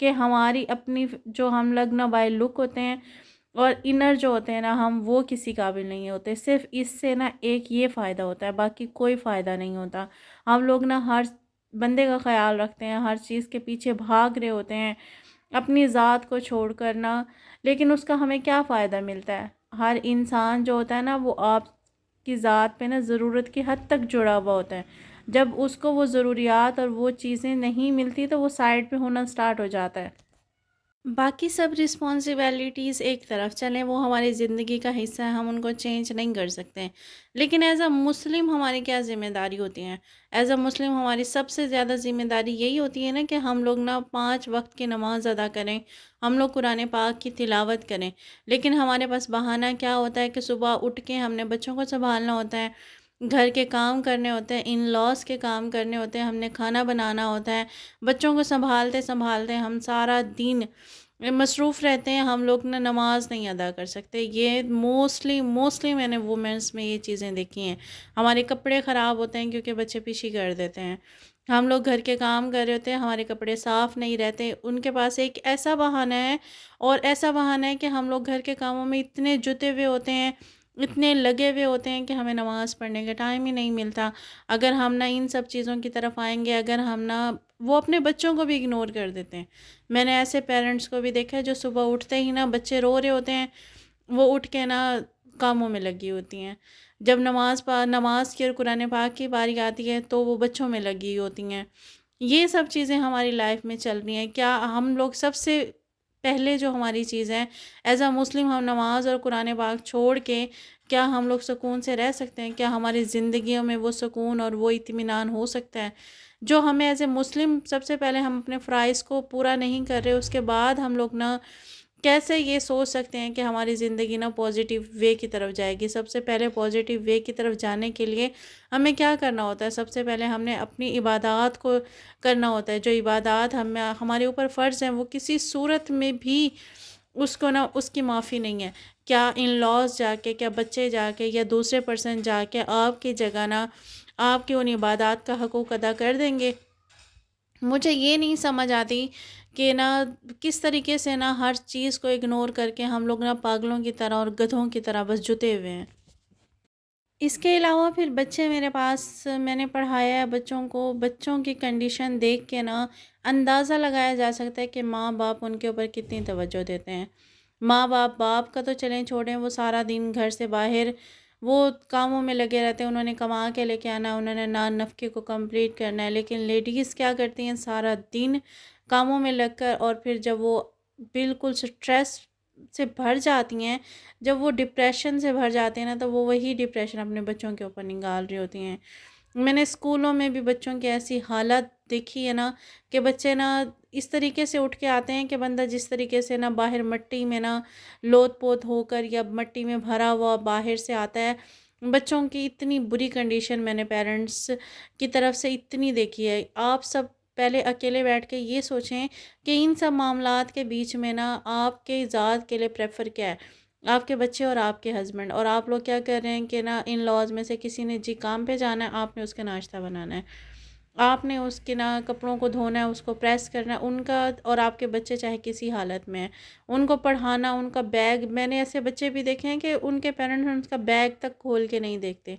کہ ہماری اپنی جو ہم لوگ نا بائی لک ہوتے ہیں اور انر جو ہوتے ہیں نا ہم وہ کسی قابل نہیں ہوتے. صرف اس سے نا ایک یہ فائدہ ہوتا ہے، باقی کوئی فائدہ نہیں ہوتا. ہم لوگ نا ہر بندے کا خیال رکھتے ہیں، ہر چیز کے پیچھے بھاگ رہے ہوتے ہیں اپنی ذات کو چھوڑ کر نا، لیکن اس کا ہمیں کیا فائدہ ملتا ہے؟ ہر انسان جو ہوتا ہے نا وہ آپ کی ذات پہ نا ضرورت کی حد تک جڑا ہوا ہوتا ہے. جب اس کو وہ ضروریات اور وہ چیزیں نہیں ملتی تو وہ سائڈ پہ ہونا سٹارٹ ہو جاتا ہے. باقی سب رسپانسبلٹیز ایک طرف چلیں، وہ ہماری زندگی کا حصہ ہے، ہم ان کو چینج نہیں کر سکتے. لیکن ایز اے مسلم ہماری کیا ذمہ داری ہوتی ہیں؟ ایز اے مسلم ہماری سب سے زیادہ ذمہ داری یہی ہوتی ہے نا کہ ہم لوگ نا 5 وقت کی نماز ادا کریں، ہم لوگ قرآن پاک کی تلاوت کریں. لیکن ہمارے پاس بہانہ کیا ہوتا ہے کہ صبح اٹھ کے ہم نے بچوں کو سنبھالنا ہوتا ہے، گھر کے کام کرنے ہوتے ہیں، ان لاز کے کام کرنے ہوتے ہیں، ہم نے کھانا بنانا ہوتا ہے. بچوں کو سنبھالتے سنبھالتے ہم سارا دن مصروف رہتے ہیں، ہم لوگ نماز نہیں ادا کر سکتے. یہ موسٹلی میں نے وومنس میں یہ چیزیں دیکھی ہیں. ہمارے کپڑے خراب ہوتے ہیں کیونکہ بچے پیچھے کر دیتے ہیں. ہم لوگ گھر کے کام کر رہے ہوتے ہیں، ہمارے کپڑے صاف نہیں رہتے. ان کے پاس ایک ایسا بہانہ ہے، اور ایسا بہانہ ہے کہ ہم لوگ گھر کے کاموں میں اتنے جتے ہوئے ہوتے ہیں، اتنے لگے ہوئے ہوتے ہیں کہ ہمیں نماز پڑھنے کا ٹائم ہی نہیں ملتا. اگر ہم نہ ان سب چیزوں کی طرف آئیں گے، اگر ہم نہ وہ اپنے بچوں کو بھی اگنور کر دیتے ہیں. میں نے ایسے پیرنٹس کو بھی دیکھا ہے جو صبح اٹھتے ہی نا بچے رو رہے ہوتے ہیں، وہ اٹھ کے نا کاموں میں لگی ہوتی ہیں. جب نماز کی اور قرآن پاک کی باری آتی ہے تو وہ بچوں میں لگی ہوتی ہیں. یہ سب چیزیں ہماری لائف میں چل رہی ہیں. کیا ہم لوگ سب سے پہلے جو ہماری چیز ہے ایز اے مسلم، ہم نماز اور قرآن پاک چھوڑ کے کیا ہم لوگ سکون سے رہ سکتے ہیں؟ کیا ہماری زندگیوں میں وہ سکون اور وہ اطمینان ہو سکتا ہے جو ہمیں ایز اے مسلم؟ سب سے پہلے ہم اپنے فرائض کو پورا نہیں کر رہے، اس کے بعد ہم لوگ نا کیسے یہ سوچ سکتے ہیں کہ ہماری زندگی نا پازیٹیو وے کی طرف جائے گی؟ سب سے پہلے پازیٹیو وے کی طرف جانے کے لیے ہمیں کیا کرنا ہوتا ہے؟ سب سے پہلے ہم نے اپنی عبادات کو کرنا ہوتا ہے. جو عبادات ہمارے اوپر فرض ہیں وہ کسی صورت میں بھی اس کو نا اس کی معافی نہیں ہے. کیا ان لاز جا کے، کیا بچے جا کے یا دوسرے پرسن جا کے آپ کی جگہ نا آپ کی ان عبادات کا حقوق ادا کر دیں گے؟ مجھے یہ نہیں سمجھ آتی کہ نا کس طریقے سے نا ہر چیز کو اگنور کر کے ہم لوگ نا پاگلوں کی طرح اور گدھوں کی طرح بس جتے ہوئے ہیں. اس کے علاوہ پھر بچے میرے پاس، میں نے پڑھایا ہے بچوں کو، بچوں کی کنڈیشن دیکھ کے نا اندازہ لگایا جا سکتا ہے کہ ماں باپ ان کے اوپر کتنی توجہ دیتے ہیں. ماں باپ کا تو چلیں چھوڑیں، وہ سارا دن گھر سے باہر وہ کاموں میں لگے رہتے ہیں. انہوں نے کما کے لے کے آنا، انہوں نے نفقے کو کمپلیٹ کرنا ہے. لیکن لیڈیز کیا کرتی ہیں؟ سارا دن کاموں میں لگ کر، اور پھر جب وہ بالکل سٹریس سے بھر جاتی ہیں، جب وہ ڈپریشن سے بھر جاتے ہیں نا، تو وہ وہی ڈپریشن اپنے بچوں کے اوپر نگال رہی ہوتی ہیں. میں نے اسکولوں میں بھی بچوں کی ایسی حالت دیکھی ہے نا کہ بچے نا اس طریقے سے اٹھ کے آتے ہیں کہ بندہ جس طریقے سے نا باہر مٹی میں نا لوت پوت ہو کر یا مٹی میں بھرا ہوا باہر سے آتا ہے. بچوں کی اتنی بری کنڈیشن میں نے پیرنٹس کی طرف سے اتنی دیکھی ہے. آپ سب پہلے اکیلے بیٹھ کے یہ سوچیں کہ ان سب معاملات کے بیچ میں نا آپ کے ذات کے لیے پریفر کیا ہے؟ آپ کے بچے اور آپ کے ہسبینڈ. اور آپ لوگ کیا کر رہے ہیں کہ نا ان لاز میں سے کسی نے کام پہ جانا ہے، آپ نے اس کا ناشتہ بنانا ہے، آپ نے اس کے نا کپڑوں کو دھونا ہے، اس کو پریس کرنا ہے ان کا. اور آپ کے بچے چاہے کسی حالت میں ہیں، ان کو پڑھانا، ان کا بیگ. میں نے ایسے بچے بھی دیکھے ہیں کہ ان کے پیرنٹس ان کا بیگ تک کھول کے نہیں دیکھتے.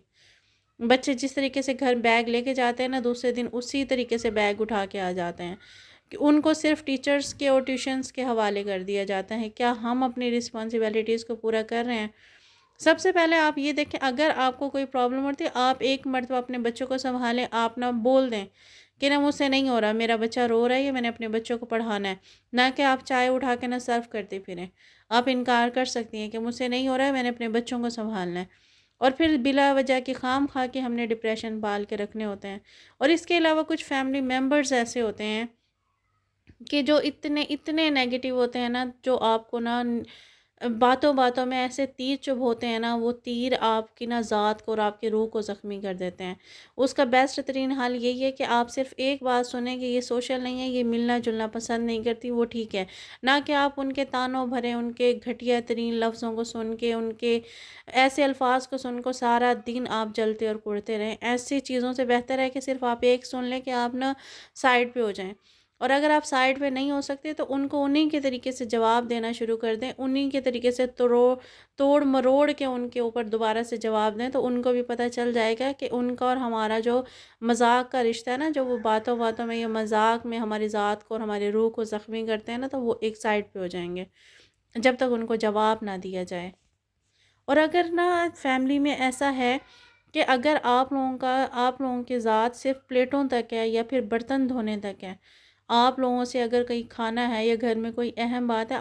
بچے جس طریقے سے گھر بیگ لے کے جاتے ہیں نا، دوسرے دن اسی طریقے سے بیگ اٹھا کے آ جاتے ہیں کہ ان کو صرف ٹیچرز کے اور ٹیوشنز کے حوالے کر دیا جاتا ہے. کیا ہم اپنی رسپانسبلٹیز کو پورا کر رہے ہیں؟ سب سے پہلے آپ یہ دیکھیں، اگر آپ کو کوئی پرابلم ہوتی ہے، آپ ایک مرتبہ اپنے بچوں کو سنبھالیں. آپ نہ بول دیں کہ نا مجھ سے نہیں ہو رہا، میرا بچہ رو رہا ہے، یا میں نے اپنے بچوں کو پڑھانا ہے. نہ کہ آپ چائے اٹھا کے نہ سرو کرتے پھریں. آپ انکار کر سکتی ہیں کہ مجھ سے نہیں ہو رہا ہے، میں نے اپنے بچوں کو سنبھالنا ہے. اور پھر بلا وجہ کی خام خواہ کے ہم نے ڈپریشن پال کے رکھنے ہوتے ہیں. اور اس کے علاوہ کچھ فیملی ممبرز ایسے ہوتے ہیں کہ جو اتنے نیگیٹو ہوتے ہیں نا، جو آپ کو نا باتوں باتوں میں ایسے تیر چبھ ہوتے ہیں نا، وہ تیر آپ کی نا ذات کو اور آپ کے روح کو زخمی کر دیتے ہیں. اس کا بیسٹ ترین حال یہی ہے کہ آپ صرف ایک بات سنیں کہ یہ سوشل نہیں ہے، یہ ملنا جلنا پسند نہیں کرتی، وہ ٹھیک ہے. نہ کہ آپ ان کے تانوں بھرے، ان کے گھٹیا ترین لفظوں کو سن کے، ان کے ایسے الفاظ کو سن کو سارا دن آپ جلتے اور کڑتے رہیں. ایسی چیزوں سے بہتر ہے کہ صرف آپ ایک سن لیں کہ آپ نا سائڈ پہ ہو جائیں. اور اگر آپ سائڈ پہ نہیں ہو سکتے تو ان کو انہیں کے طریقے سے جواب دینا شروع کر دیں، انہیں کے طریقے سے توڑ مروڑ کے ان کے اوپر دوبارہ سے جواب دیں، تو ان کو بھی پتہ چل جائے گا کہ ان کا اور ہمارا جو مذاق کا رشتہ ہے نا، جو وہ باتوں باتوں میں یا مذاق میں ہماری ذات کو اور ہماری روح کو زخمی کرتے ہیں نا، تو وہ ایک سائڈ پہ ہو جائیں گے جب تک ان کو جواب نہ دیا جائے۔ اور اگر نا فیملی میں ایسا ہے کہ اگر آپ لوگوں کی ذات صرف پلیٹوں تک ہے یا پھر برتن دھونے تک ہے، آپ لوگوں سے اگر کہیں کھانا ہے یا گھر میں کوئی اہم بات ہے،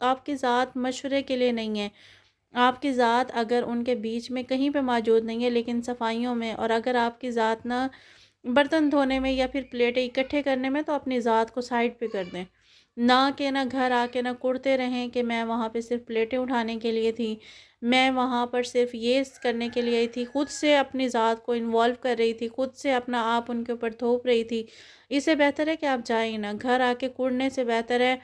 آپ کی ذات مشورے کے لیے نہیں ہے، آپ کی ذات اگر ان کے بیچ میں کہیں پہ موجود نہیں ہے لیکن صفائیوں میں، اور اگر آپ کی ذات نہ برتن دھونے میں یا پھر پلیٹیں اکٹھے کرنے میں، تو اپنی ذات کو سائڈ پہ کر دیں، نہ کہ نہ گھر آ کے نہ کڑتے رہیں کہ میں وہاں پہ صرف پلیٹیں اٹھانے کے لیے تھی، میں وہاں پر صرف یہ کرنے کے لیے تھی، خود سے اپنی ذات کو انوالو کر رہی تھی، خود سے اپنا آپ ان کے اوپر تھوپ رہی تھی۔ اس سے بہتر ہے کہ آپ جائیں نا، گھر آ کے کڑنے سے بہتر ہے،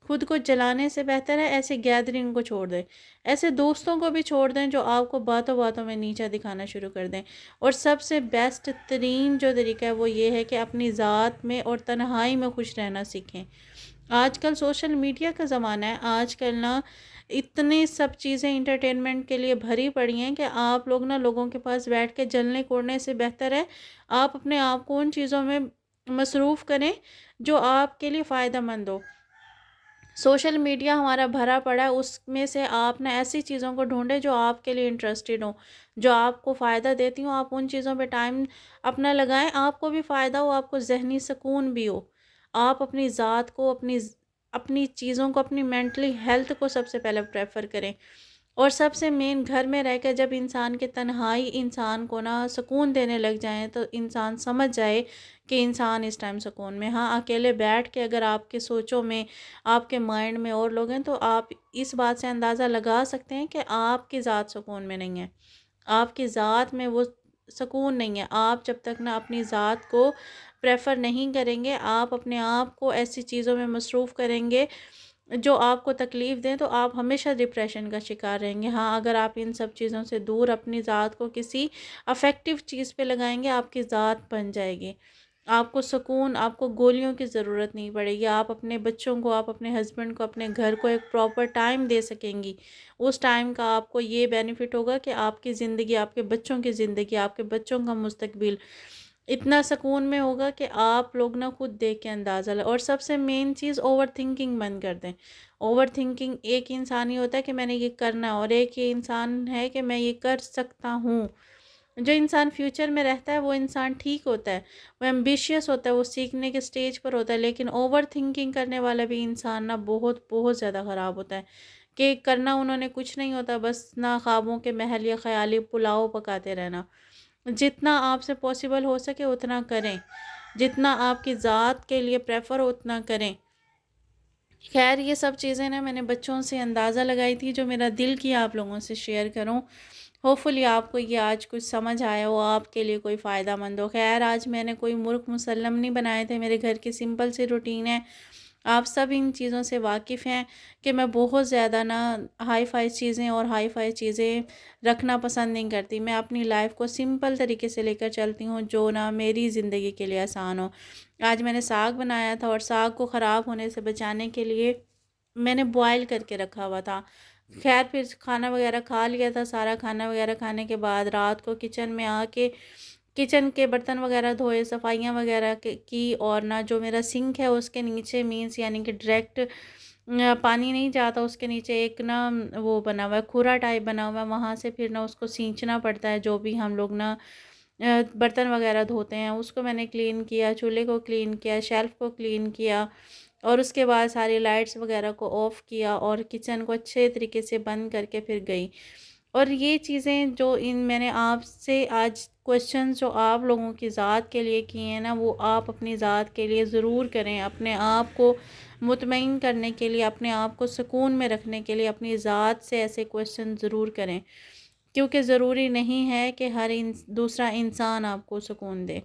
خود کو جلانے سے بہتر ہے ایسے گیدرنگ کو چھوڑ دیں، ایسے دوستوں کو بھی چھوڑ دیں جو آپ کو باتوں باتوں میں نیچا دکھانا شروع کر دیں۔ اور سب سے بیسٹ ترین جو طریقہ ہے وہ یہ ہے کہ اپنی ذات میں اور تنہائی میں خوش رہنا سیکھیں۔ آج کل سوشل میڈیا کا زمانہ ہے، آج کل نا اتنی سب چیزیں انٹرٹینمنٹ کے لیے بھری پڑی ہیں کہ آپ لوگ نا لوگوں کے پاس بیٹھ کے جلنے کوڑنے سے بہتر ہے آپ اپنے آپ کو ان چیزوں میں مصروف کریں جو آپ کے لیے فائدہ مند ہو۔ سوشل میڈیا ہمارا بھرا پڑا ہے، اس میں سے آپ نے ایسی چیزوں کو ڈھونڈیں جو آپ کے لیے انٹرسٹڈ ہوں، جو آپ کو فائدہ دیتی ہوں، آپ ان چیزوں پہ ٹائم اپنا لگائیں، آپ کو بھی فائدہ ہو، آپ کو ذہنی سکون بھی ہو۔ آپ اپنی ذات کو، اپنی چیزوں کو، اپنی مینٹلی ہیلتھ کو سب سے پہلے پریفر کریں۔ اور سب سے مین، گھر میں رہ کر جب انسان کے تنہائی انسان کو نا سکون دینے لگ جائیں تو انسان سمجھ جائے کہ انسان اس ٹائم سکون میں۔ ہاں، اکیلے بیٹھ کے اگر آپ کے سوچوں میں، آپ کے مائنڈ میں اور لوگ ہیں تو آپ اس بات سے اندازہ لگا سکتے ہیں کہ آپ کی ذات سکون میں نہیں ہے، آپ کی ذات میں وہ سکون نہیں ہے۔ آپ جب تک نہ اپنی ذات کو پریفر نہیں کریں گے، آپ اپنے آپ کو ایسی چیزوں میں مصروف کریں گے جو آپ کو تکلیف دیں، تو آپ ہمیشہ ڈپریشن کا شکار رہیں گے۔ ہاں، اگر آپ ان سب چیزوں سے دور اپنی ذات کو کسی افیکٹو چیز پہ لگائیں گے، آپ کی ذات بن جائے گی، آپ کو سکون، آپ کو گولیوں کی ضرورت نہیں پڑے گی، آپ اپنے بچوں کو، آپ اپنے ہسبینڈ کو، اپنے گھر کو ایک پراپر ٹائم دے سکیں گی۔ اس ٹائم کا آپ کو یہ بینیفٹ ہوگا کہ آپ کی زندگی، آپ کے بچوں کی زندگی، آپ کے بچوں کا مستقبل اتنا سکون میں ہوگا کہ آپ لوگ نہ خود دیکھ کے اندازہ اور سب سے مین چیز، اوور تھنکنگ بند کر دیں۔ اوور تھنکنگ ایک انسان ہی ہوتا ہے کہ میں نے یہ کرنا ہے، اور ایک یہ انسان ہے کہ میں یہ کر سکتا ہوں۔ جو انسان فیوچر میں رہتا ہے وہ انسان ٹھیک ہوتا ہے، وہ ایمبیشیس ہوتا ہے، وہ سیکھنے کے سٹیج پر ہوتا ہے، لیکن اوور تھنکنگ کرنے والا بھی انسان نا بہت بہت زیادہ خراب ہوتا ہے کہ کرنا انہوں نے کچھ نہیں ہوتا، بس نہ خوابوں کے محل یا خیالی پلاؤ پکاتے رہنا۔ جتنا آپ سے پاسبل ہو سکے اتنا کریں، جتنا آپ کی ذات کے لیے پریفر ہو اتنا کریں۔ خیر، یہ سب چیزیں نا میں نے بچوں سے اندازہ لگائی تھی جو میرا دل کیا آپ لوگوں سے شیئر کروں۔ ہوپفلی آپ کو یہ آج کچھ سمجھ آیا ہو، آپ کے لیے کوئی فائدہ مند ہو۔ خیر، آج میں نے کوئی مرغ مسلم نہیں بنائے تھے، میرے گھر کی سمپل سی روٹین ہے۔ آپ سب ان چیزوں سے واقف ہیں کہ میں بہت زیادہ نا ہائی فائی چیزیں اور ہائی فائی چیزیں رکھنا پسند نہیں کرتی۔ میں اپنی لائف کو سمپل طریقے سے لے کر چلتی ہوں جو نا میری زندگی کے لیے آسان ہو۔ آج میں نے ساگ بنایا تھا، اور ساگ کو خراب ہونے سے بچانے کے لیے میں نے بوائل کر کے رکھا ہوا تھا۔ خیر، پھر کھانا وغیرہ کھا لیا تھا، سارا کھانا وغیرہ کھانے کے بعد رات کو کچن میں آ کے کچن کے برتن وغیرہ دھوئے، صفائیاں وغیرہ کی، اور نہ جو میرا سنک ہے اس کے نیچے مینس یعنی کہ ڈائریکٹ پانی نہیں جاتا، اس کے نیچے ایک نا وہ بنا ہوا ہے، کھورا ٹائپ بنا ہوا ہے، وہاں سے پھر نا اس کو سینچنا پڑتا ہے، جو بھی ہم لوگ نا برتن وغیرہ دھوتے ہیں اس کو میں نے کلین کیا، چولہے کو کلین کیا، شیلف کو کلین کیا، اور اس کے بعد ساری لائٹس وغیرہ کو آف کیا، اور کچن کو اچھے طریقے سے بند کر کے پھر گئی۔ اور یہ چیزیں جو میں نے آپ سے آج کویشچنز جو آپ لوگوں کی ذات کے لیے کیے ہیں نا، وہ آپ اپنی ذات کے لیے ضرور کریں، اپنے آپ کو مطمئن کرنے کے لیے، اپنے آپ کو سکون میں رکھنے کے لیے اپنی ذات سے ایسے کویشچن ضرور کریں، کیونکہ ضروری نہیں ہے کہ ہر دوسرا انسان آپ کو سکون دے،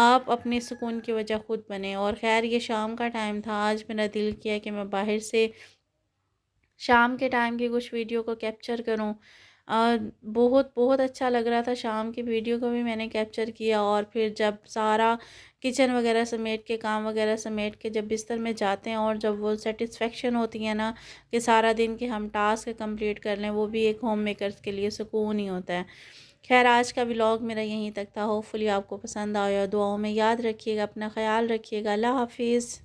آپ اپنے سکون کی وجہ خود بنیں۔ اور خیر، یہ شام کا ٹائم تھا، آج میرا دل کیا کہ میں باہر سے شام کے ٹائم کی کچھ ویڈیو کو کیپچر کروں۔ بہت بہت اچھا لگ رہا تھا، شام کی ویڈیو کو بھی میں نے کیپچر کیا، اور پھر جب سارا کچن وغیرہ سمیٹ کے، کام وغیرہ سمیٹ کے جب بستر میں جاتے ہیں، اور جب وہ سیٹسفیکشن ہوتی ہے نا کہ سارا دن کے ہم ٹاسک کمپلیٹ کر لیں، وہ بھی ایک ہوم میکرز کے لیے سکون ہی ہوتا ہے۔ خیر، آج کا ولاگ میرا یہیں تک تھا، ہوپ فلی آپ کو پسند آیا، دعاؤں میں یاد رکھیے گا، اپنا خیال رکھیے گا، اللہ حافظ۔